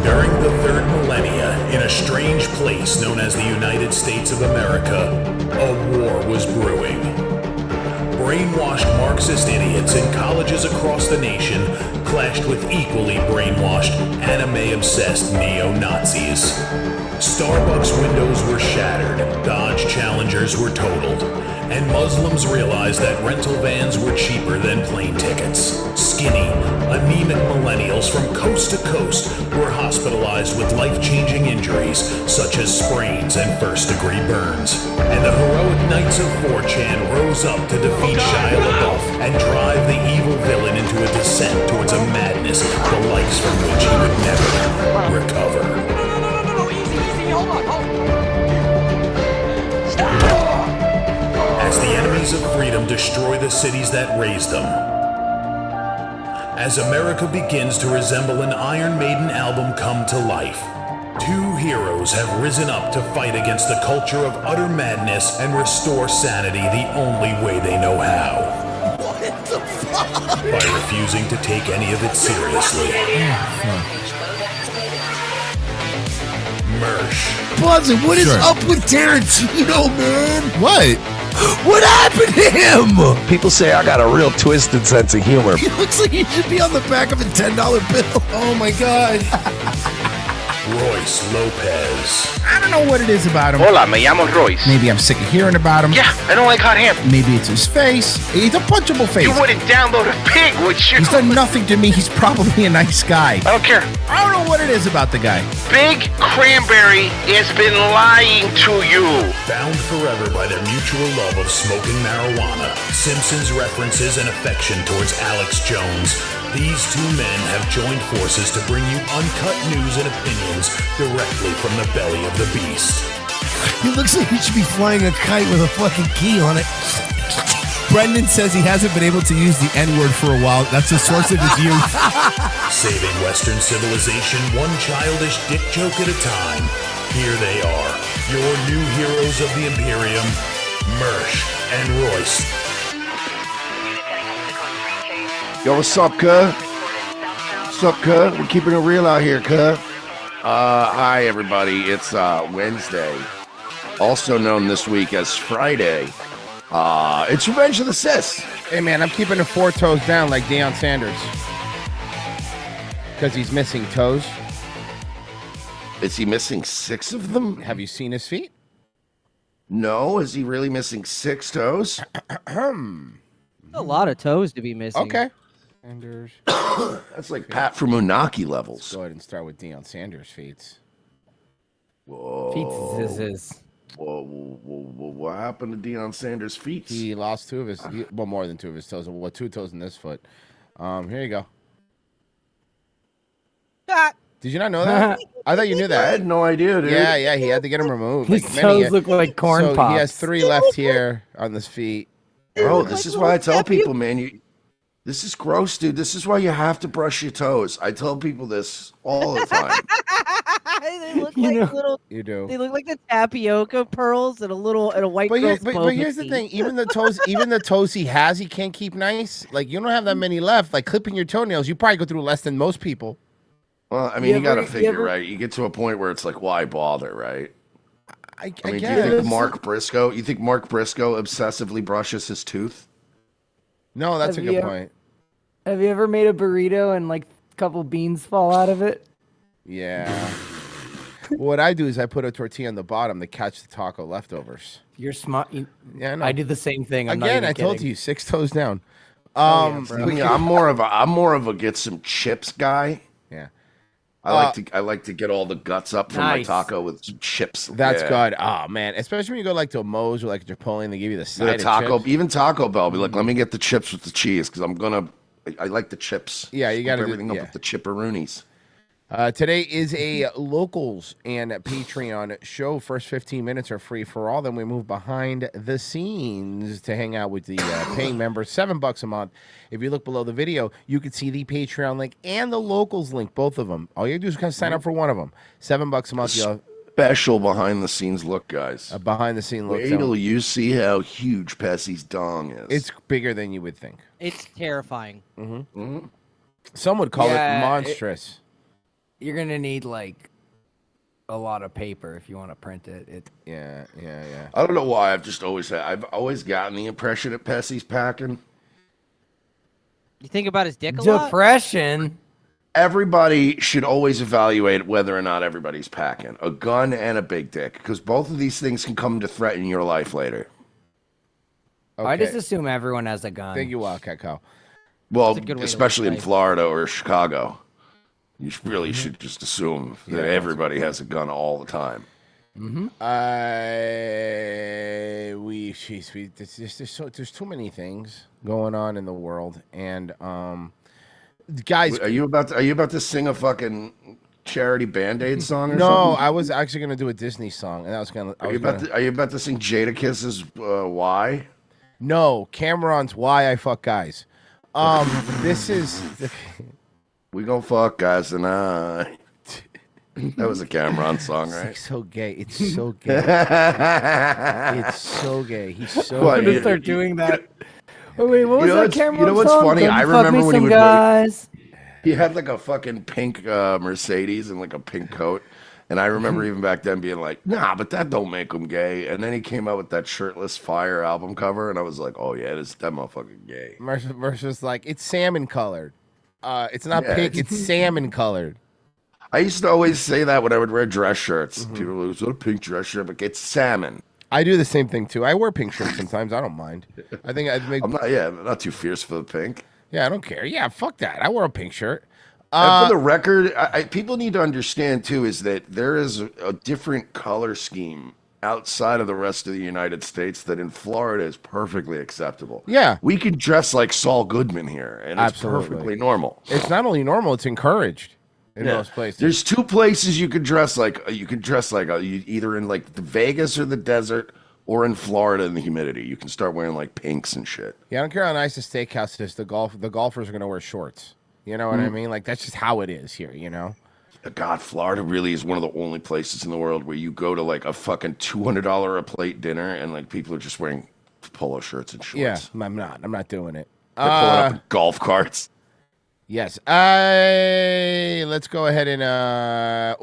During the third millennia, in a strange place known as the United States of America, a war was brewing. Brainwashed Marxist idiots in colleges across the nation clashed with equally brainwashed, anime-obsessed neo-Nazis. Starbucks windows were shattered, Dodge Challengers were totaled, and Muslims realized that rental vans were cheaper than plane tickets. Skinny, anemic millennials from coast to coast were hospitalized with life-changing injuries such as sprains and first-degree burns. And the heroic knights of 4chan rose up to defeat Shia LaBeouf and drive the evil villain into a descent towards a madness the likes from which he would never recover. No, easy, hold on. Stop! As the enemies of freedom destroy the cities that raised them. As America begins to resemble an Iron Maiden album come to life, two heroes have risen up to fight against the culture of utter madness and restore sanity the only way they know how. What the fuck? By refusing to take any of it seriously. Mersh. Buzzin', what is up with Tarantino, man? What? What happened to him? People say I got a real twisted sense of humor. He looks like he should be on the back of a $10 bill. Oh my God. Royce Lopez. I don't know what it is about him. Hola, me llamo Royce. Maybe I'm sick of hearing about him. Yeah, I don't like hot ham. Maybe it's his face. He's a punchable face. You wouldn't download a pig, would you? He's done nothing to me. He's probably a nice guy. I don't care. I don't know what it is about the guy. Big Cranberry has been lying to you. Bound forever by their mutual love of smoking marijuana, Simpsons references and affection towards Alex Jones, these two men have joined forces to bring you uncut news and opinions directly from the belly of the beast. He looks like he should be flying a kite with a fucking key on it. Brendan says he hasn't been able to use the N-word for a while. That's the source of his youth. Saving Western civilization one childish dick joke at a time. Here they are, your new heroes of the Imperium, Mersh and Royce. Yo, what's up, cuz? What's up, cuz? We're keeping it real out here, cuz. Hi, everybody. It's Wednesday, also known this week as Friday. It's Revenge of the Sis. Hey, man, I'm keeping the 4 toes down like Deion Sanders. Because he's missing toes. Is he missing 6 of them? Have you seen his feet? No. Is he really missing 6 toes? A lot of toes to be missing. Okay. Sanders. That's like Pat from Unaki levels. Let's go ahead and start with Deion Sanders' feet. Whoa. Feet. Whoa, what happened to Deion Sanders' feet? He lost 2 of his, well, more than 2 of his toes. Well, 2 toes in this foot. Here you go. Did you not know that? I thought you knew that. I had no idea, dude. Yeah, he had to get him removed. His toes look like corn so pops. he has 3 left here on his feet. Bro, this is why I tell people, man, this is gross, dude. This is why you have to brush your toes. I tell people this all the time. They look like little. You do. They look like the tapioca pearls and a white But, girl's but here's the thing: even the toes he has, he can't keep nice. Like you don't have that many left. Like clipping your toenails, you probably go through less than most people. Well, I mean, you got to figure, right? You get to a point where it's like, why bother, right? I mean, do guess. you think Mark Briscoe? You think Mark Briscoe obsessively brushes his tooth? No, that's a good point. Have you ever made a burrito and like a couple beans fall out of it? Yeah. What I do is I put a tortilla on the bottom to catch the taco leftovers. You're smart. Yeah, no. I do the same thing. Again, I told you, 6 toes down. I'm more of a get some chips guy. Yeah. I like to get all the guts up from my taco with some chips. That's good. Oh man, especially when you go like to a Moe's or like a Chipotle, they give you the side taco. of chips. Even Taco Bell, be like, let me get the chips with the cheese because I like the chips. Yeah, you got to everything up with the chipperoonies. Today is a locals and Patreon show. First 15 minutes are free for all. Then we move behind the scenes to hang out with the paying members. $7 a month. If you look below the video, you can see the Patreon link and the locals link, both of them. All you have to do is kind of sign up for one of them. $7 a month. Special behind the scenes look, guys. A behind the scene look. Wait till you see how huge Pessy's dong is. It's bigger than you would think. It's terrifying. Some would call it monstrous. You're gonna need like a lot of paper if you want to print it. Yeah. I don't know why. I've always gotten the impression that Pessy's packing. You think about his dick a lot? Depression. Everybody should always evaluate whether or not everybody's packing a gun and a big dick, because both of these things can come to threaten your life later. Okay. I just assume everyone has a gun. Thank you, Wildcat Cow. Well, especially in Florida or Chicago. You really should just assume that everybody has a gun all the time. There's too many things going on in the world, and guys, are you about to sing a fucking charity Band-Aid song? Or no, something? I was actually gonna do a Disney song, and I was gonna. Are you about to sing Jadakiss's "Why"? No, Cameron's "Why I Fuck Guys." This is. We gon' fuck guys tonight. That was a Cameron song, right? It's so gay. It's so gay. It's so gay. He's so. I'm gonna start doing that. Oh, wait, what was that Cameron You know what's song? funny? I Fuck me remember when some he would. guys. He had like a fucking pink Mercedes and like a pink coat. And I remember even back then being like, nah, but that don't make him gay. And then he came out with that Shirtless Fire album cover. And I was like, oh, yeah, that motherfucking gay. Versus like, it's salmon colored. It's not pink, it's salmon colored. I used to always say that when I would wear dress shirts. People would go, a pink dress shirt, but it's salmon. I do the same thing too. I wear pink shirts sometimes. I don't mind. I think I'd make. I'm not too fierce for the pink. Yeah, I don't care. Yeah, fuck that. I wear a pink shirt. And for the record, people need to understand too is that there is a different color scheme outside of the rest of the United States that in Florida is perfectly acceptable. Yeah. We can dress like Saul Goodman here, and it's perfectly normal. It's not only normal, it's encouraged in most places. There's two places you can dress like. You can dress like either in like the Vegas or the desert, or in Florida in the humidity. You can start wearing like pinks and shit. Yeah, I don't care how nice the steakhouse is. The golfers are going to wear shorts. You know what I mean? Like, that's just how it is here, you know? God, Florida really is one of the only places in the world where you go to like a fucking $200 a plate dinner and like people are just wearing polo shirts and shorts. Yeah, I'm not doing it. They're pulling up in golf carts. Yes. Let's go ahead and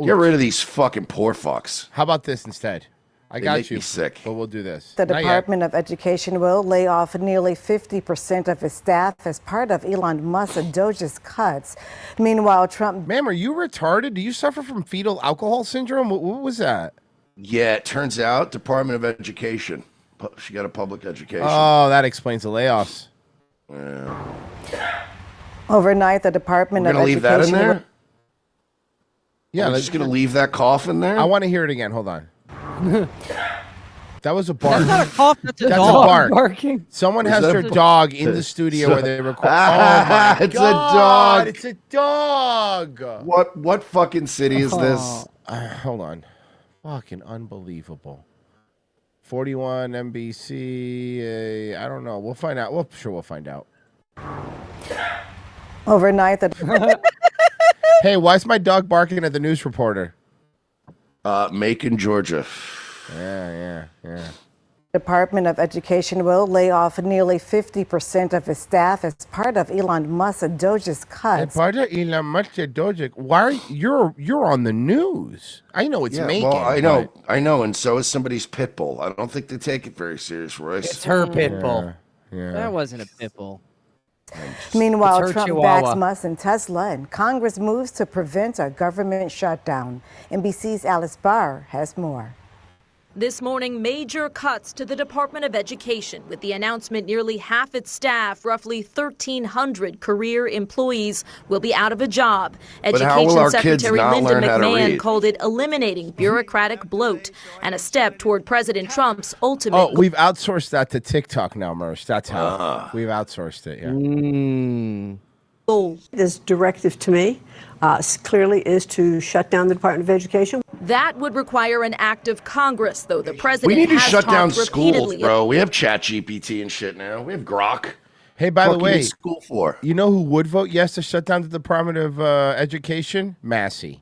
get rid of these fucking poor fucks. How about this instead? They make me sick. But we'll do this. The Department of Education will lay off nearly 50% of its staff as part of Elon Musk's Doge's cuts. Meanwhile, Trump... Ma'am, are you retarded? Do you suffer from fetal alcohol syndrome? What was that? Yeah, it turns out Department of Education. She got a public education. Oh, that explains the layoffs. Yeah. Overnight, the Department of Education... We're going to leave that in there? Yeah. We're just going to leave that cough in there? I want to hear it again. Hold on. That was a bark. That's not a cough. That's a That's dog. a bark. Barking. Someone has their dog in the studio where they record. Oh my It's God, a dog. It's a dog. What fucking city is this? Hold on. Fucking unbelievable. 41 NBC. I don't know. We'll find out. Well, sure, we'll find out. Overnight, the... Hey, why is my dog barking at the news reporter? Macon, Georgia. Yeah. Department of Education will lay off nearly 50% of its staff as part of Elon Musk's Doge's cuts. Part of Elon Musk's Doge. Why you're on the news? I know it's Macon. Well, I know, and so is somebody's pit bull. I don't think they take it very serious, Royce. It's her pit bull. Yeah. That wasn't a pit bull. Meanwhile, It's her Trump chihuahua. backs Musk and Tesla, and Congress moves to prevent a government shutdown. NBC's Alice Barr has more. This morning, major cuts to the Department of Education with the announcement nearly half its staff, roughly 1,300 career employees, will be out of a job. But how will Education our kids Secretary not Linda learn how to McMahon read? called it eliminating bureaucratic bloat and a step toward President Trump's ultimate Oh, we've outsourced that to TikTok now, Mersh. That's how we've outsourced it. Yeah. goal. This directive to me clearly is to shut down the Department of Education. That would require an act of Congress, though the president We need to has shut down talked schools, repeatedly bro. We have ChatGPT and shit now. We have Grok. Hey, by the What you way, need school for? you know who would vote yes to shut down the Department of Education? Massey.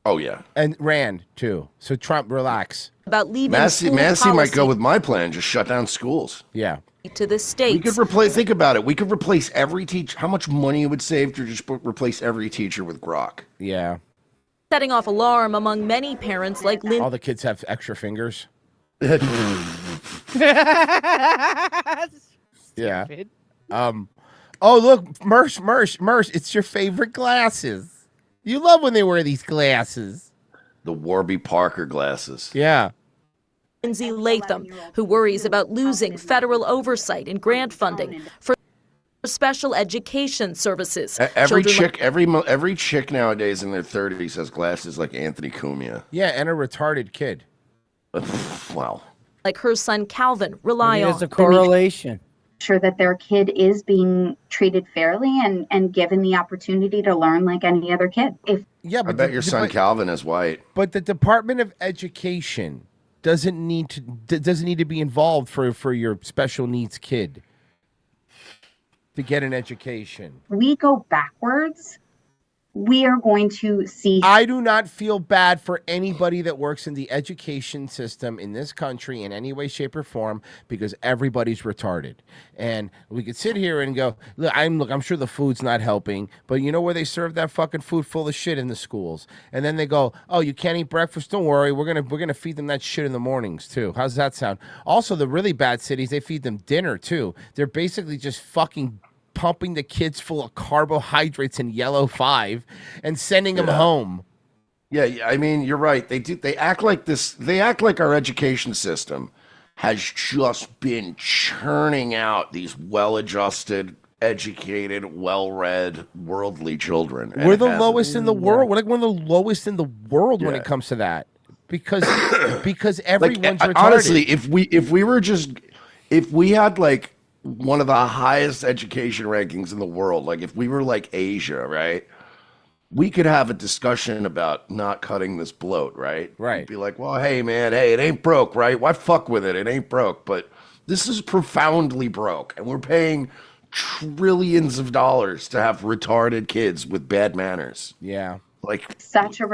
Oh yeah, And Rand too. So Trump, relax. about leaving Massey school might policy go with my plan. Just shut down schools. Yeah. to the We states. could replace. Think about it. We could replace every teacher. How much money it would save to just replace every teacher with Grok? Yeah. Setting off alarm among many parents like Lynn. All the kids have extra fingers. Yeah. Oh, look, Mersh, it's your favorite glasses. You love when they wear these glasses. The Warby Parker glasses. Yeah. Lindsay Latham, who worries about losing federal oversight and grant funding for special education services. Every Children every chick nowadays in their 30s has glasses like Anthony Cumia. Yeah, and a retarded kid. Wow. like her son Calvin rely There's on. a correlation. Sure that their kid is being treated fairly and given the opportunity to learn like any other kid. Yeah, I but bet your son Calvin is white. But the Department of Education doesn't need to be involved for your special needs kid to get an education. We go backwards, we are going to see. I do not feel bad for anybody that works in the education system in this country in any way, shape, or form because everybody's retarded. And we could sit here and go, I'm sure the food's not helping, but you know where they serve that fucking food full of shit in the schools. And then they go, oh, you can't eat breakfast? Don't worry, we're gonna feed them that shit in the mornings too. How's that sound? Also, the really bad cities, they feed them dinner too. They're basically just fucking pumping the kids full of carbohydrates in yellow 5 and sending them home. Yeah, I mean, you're right. They do. They act like this. They act like our education system has just been churning out these well-adjusted, educated, well-read, worldly children. And We're it the hasn't. lowest in the world. We're like one of the lowest in the world when Yeah. it comes to that. Because everyone's retarded. Honestly, if we had like one of the highest education rankings in the world, like if we were like Asia, right? We could have a discussion about not cutting this bloat, right? Right. Be like, well, hey man, hey, it ain't broke, right? Why fuck with it? It ain't broke, but this is profoundly broke, and we're paying trillions of dollars to have retarded kids with bad manners. Yeah. Like Such a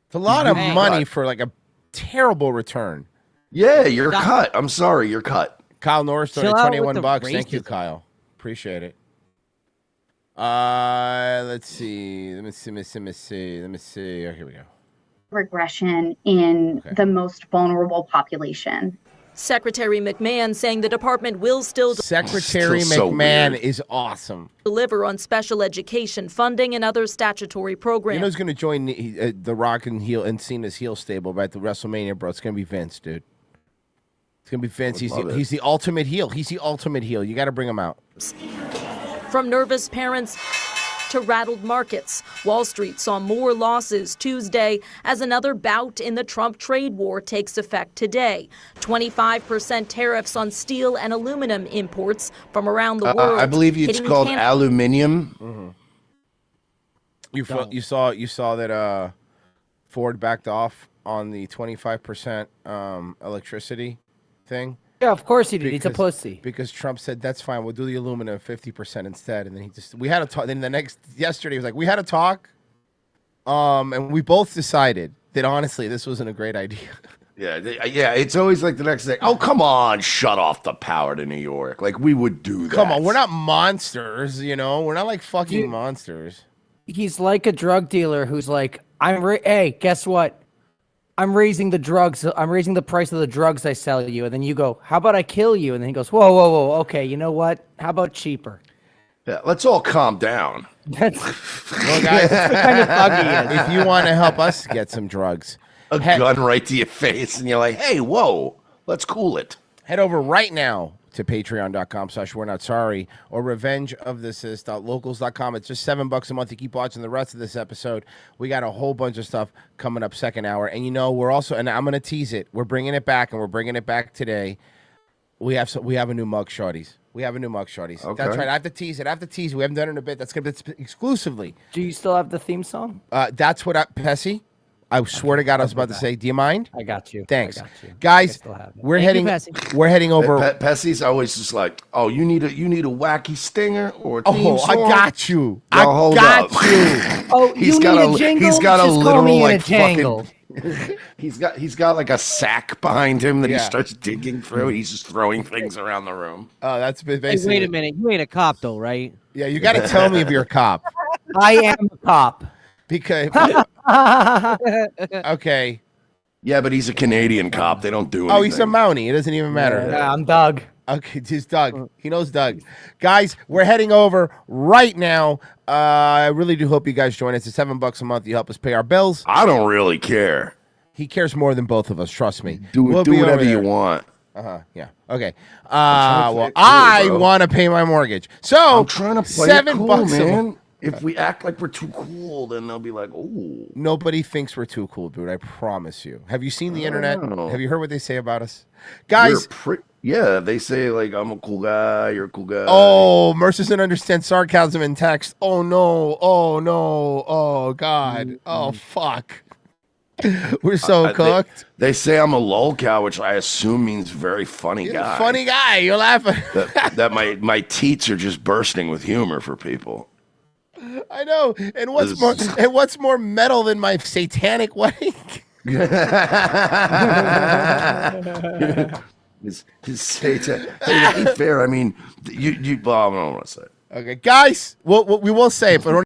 It's a lot of Hey. money for like a terrible return. Yeah, you're cut. I'm sorry, you're cut. Kyle Norris Chill donated out with 21 the bucks. Thank you, racism. Kyle. Appreciate it. Let's see. Let me see. Oh, here we go. regression in the most vulnerable population. Secretary McMahon saying the department will still Secretary Still so McMahon weird. is awesome. deliver on special education funding and other statutory programs. You know who's going to join the Rock and Cena's heel stable at the WrestleMania, bro? It's going to be Vince, dude. It's going to be Vince. He's the ultimate heel. He's the ultimate heel. You got to bring him out. From nervous parents to rattled markets, Wall Street saw more losses Tuesday as another bout in the Trump trade war takes effect today. 25% tariffs on steel and aluminum imports from around the world. I believe it's hitting called Canada. aluminium. You saw that Ford backed off on the 25% electricity thing. Yeah, of course he did. He's a pussy. Because Trump said that's fine. We'll do the aluminum 50% instead. And then we had a talk. Then yesterday he was like, we had a talk, and we both decided that honestly this wasn't a great idea. Yeah, yeah. It's always like the next day. Oh, come on, shut off the power to New York. Like we would do that. Come on, we're not monsters, you know. We're not like fucking monsters. He's like a drug dealer who's like, hey, guess what? I'm raising the drugs. I'm raising the price of the drugs I sell you. And then you go, how about I kill you? And then he goes, whoa, whoa, whoa. Okay, you know what? How about cheaper? Yeah, let's all calm down. That's well, guys, that's what kind of thug he is. If you want to help us get some drugs, a gun right to your face, and you're like, hey, whoa, let's cool it. Head over right now to patreon.com/we're not sorry or revengeofthesist.locals.com. It's just $7 a month to keep watching the rest of this episode. We got a whole bunch of stuff coming up second hour. And you know, we're also, and I'm going to tease it, we're bringing it back, and we're bringing it back today. We have a new mug, shorties. We have a new mug, shorties. Okay. That's right. I have to tease it. We haven't done it in a bit. That's going to be exclusively. Do you still have the theme song? That's what Pessy. I swear to God, I was about to say, do you mind? I got you. Thanks. I got you. Guys, we're Thank you, heading Pessy. we're heading over. Pessy's always just like, oh, you need a wacky stinger or a theme Oh, song? I got you. No, I hold got up. you. Oh, you need a jingle? He's got a Just call literal me in like a tangle. fucking. He's got like a sack behind him that he Yeah. starts digging through. He's just throwing things around the room. Oh, that's Hey, basically. wait a minute. You ain't a cop, though, right? Yeah, you got to tell me if you're a cop I am a cop. because. Okay. Yeah, but he's a Canadian cop. They don't do anything. Oh, he's a Mountie. It doesn't even matter. Yeah, I'm Doug. Okay, it's Doug. He knows Doug. Guys, we're heading over right now. I really do hope you guys join us. It's $7 a month. You help us pay our bills. I don't really care. He cares more than both of us. Trust me. Do We'll be whatever over you there. want. Yeah. Okay. trying to play Well, it cool, I bro. want to pay my mortgage. So I'm trying to play $7 it cool, a man. month. If we act like we're too cool, then they'll be like, "Oh." Nobody thinks we're too cool, dude. I promise you. Have you seen the I don't internet? know. Have you heard what they say about us, guys? Yeah, they say like I'm a cool guy. You're a cool guy. Oh, Mercer doesn't understand sarcasm in text. Oh no! Oh no! Oh God! Oh fuck! We're so cooked. They say I'm a lolcow, which I assume means very funny guy. Funny guy. You're laughing. that my teats are just bursting with humor for people. I know. And what's more metal than my satanic wedding? His Satan. Hey, to be fair, I mean, you. Well, I don't want to say. Okay, guys. We will say it, but